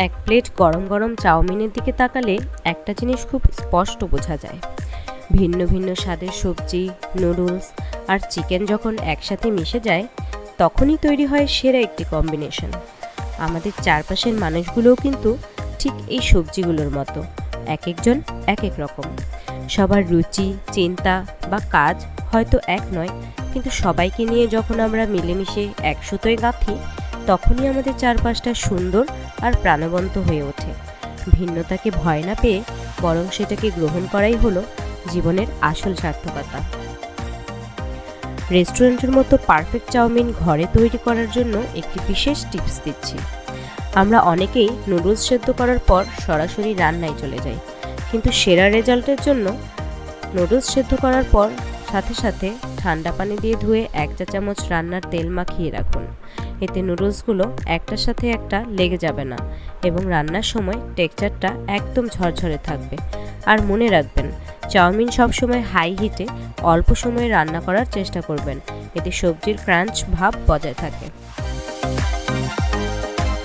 এক প্লেট গরম গরম চাউমিনের দিকে তাকালে একটা জিনিস খুব স্পষ্ট বোঝা যায়। ভিন্ন ভিন্ন স্বাদের সবজি, নুডলস আর চিকেন যখন একসাথে মিশে যায়, তখনই তৈরি হয় সেরা একটি কম্বিনেশন। আমাদের চারপাশের মানুষগুলোও কিন্তু ঠিক এই সবজিগুলোর মতো, এক একজন এক এক রকম। সবার রুচি, চিন্তা বা কাজ হয়তো এক নয়, কিন্তু সবাইকে নিয়ে যখন আমরা মিলেমিশে এক সুতোয় গাঁথি, তখনই আমাদের চারপাশটা সুন্দর আর প্রাণবন্ত হয়ে ওঠে। ভিন্নতাকে ভয় না পেয়ে বরং সেটাকে গ্রহণ করাই হলো জীবনের আসল সার্থকতা। রেস্টুরেন্টের মতো পারফেক্ট চাউমিন ঘরে তৈরি করার জন্য একটি বিশেষ টিপস দিচ্ছি। আমরা অনেকেই নুডলস সেদ্ধ করার পর সরাসরি রান্নায় চলে যাই, কিন্তু সেরা রেজাল্টের জন্য নুডলস সেদ্ধ করার পর সাথে সাথে ঠান্ডা পানি দিয়ে ধুয়ে 1 চা চামচ রান্নার তেল মাখিয়ে রাখুন। এতে নুডলসগুলো একটার সাথে একটা লেগে যাবে না এবং রান্নার সময় টেক্সচারটা একদম ঝরঝরে থাকবে। আর মনে রাখবেন, চাউমিন সবসময় হাই হিটে অল্প সময়ে রান্না করার চেষ্টা করবেন, এতে সবজির ক্রাঞ্চ ভাব বজায় থাকে।